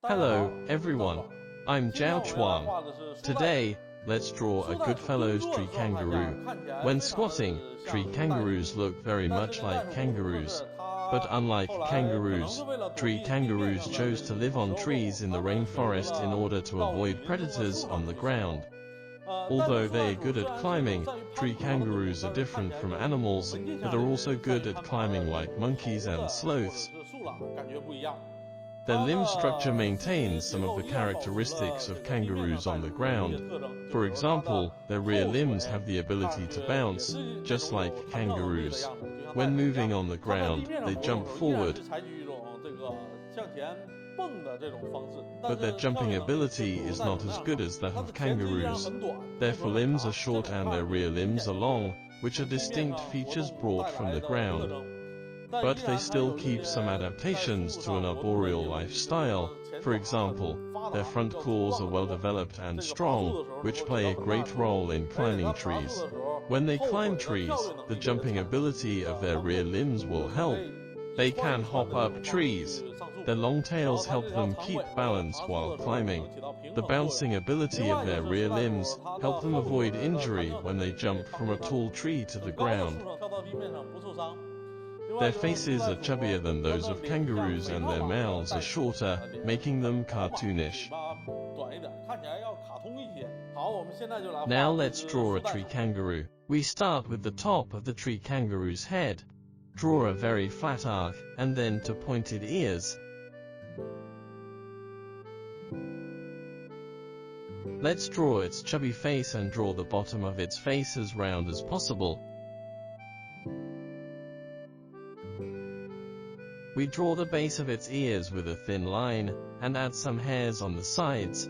Hello, everyone. I'm ZHAO Chuang. Today, let's draw a Goodfellow's tree kangaroo. When squatting, tree kangaroos look very much like kangaroos. But unlike kangaroos, tree kangaroos chose to live on trees in the rainforest in order to avoid predators on the ground. Although they are good at climbing, tree kangaroos are different from animals that are also good at climbing like monkeys and sloths. Their limb structure maintains some of the characteristics of kangaroos on the ground. For example, their rear limbs have the ability to bounce, just like kangaroos. When moving on the ground, they jump forward. But their jumping ability is not as good as that of kangaroos. Their forelimbs are short and their rear limbs are long, which are distinct features brought from the ground. But they still keep some adaptations to an arboreal lifestyle. For example, their front claws are well developed and strong, which play a great role in climbing trees. When they climb trees, the jumping ability of their rear limbs will help. They can hop up trees. Their long tails help them keep balance while climbing. The bouncing ability of their rear limbs help them avoid injury when they jump from a tall tree to the ground. Their faces are chubbier than those of kangaroos and their mouths are shorter, making them cartoonish. Now let's draw a tree kangaroo. We start with the top of the tree kangaroo's head. Draw a very flat arc, and then two pointed ears. Let's draw its chubby face and draw the bottom of its face as round as possible. We draw the base of its ears with a thin line, and add some hairs on the sides.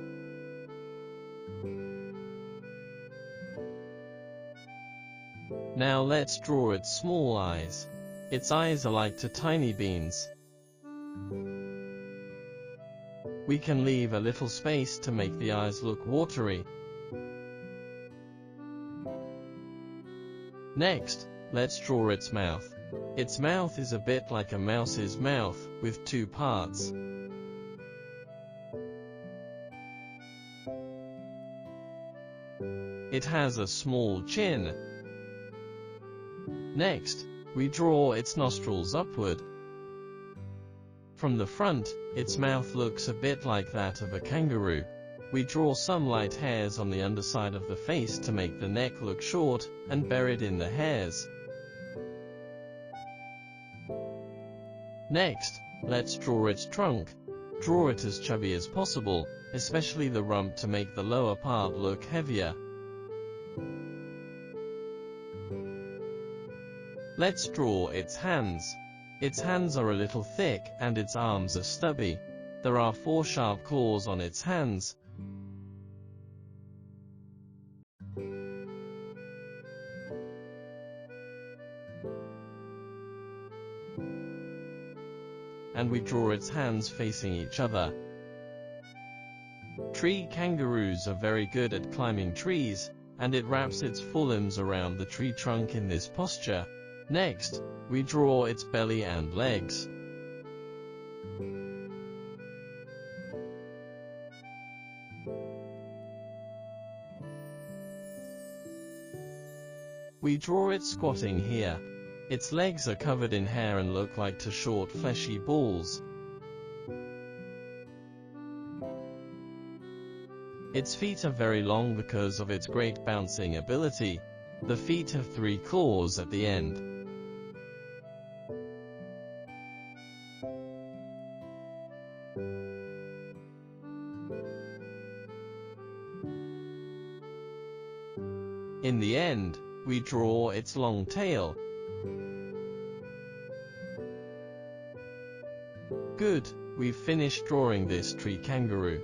Now let's draw its small eyes. Its eyes are like two tiny beans. We can leave a little space to make the eyes look watery. Next, let's draw its mouth. Its mouth is a bit like a mouse's mouth, with two parts. It has a small chin. Next, we draw its nostrils upward. From the front, its mouth looks a bit like that of a kangaroo. We draw some light hairs on the underside of the face to make the neck look short, and buried in the hairs. Next, let's draw its trunk. Draw it as chubby as possible, especially the rump to make the lower part look heavier. Let's draw its hands. Its hands are a little thick, and its arms are stubby. There are 4 sharp claws on its hands. And we draw its hands facing each other. Tree kangaroos are very good at climbing trees, and it wraps its forelimbs around the tree trunk in this posture. Next, we draw its belly and legs. We draw it squatting here. Its legs are covered in hair and look like two short fleshy balls. Its feet are very long because of its great bouncing ability. The feet have 3 claws at the end. In the end, we draw its long tail. Good, we've finished drawing this tree kangaroo.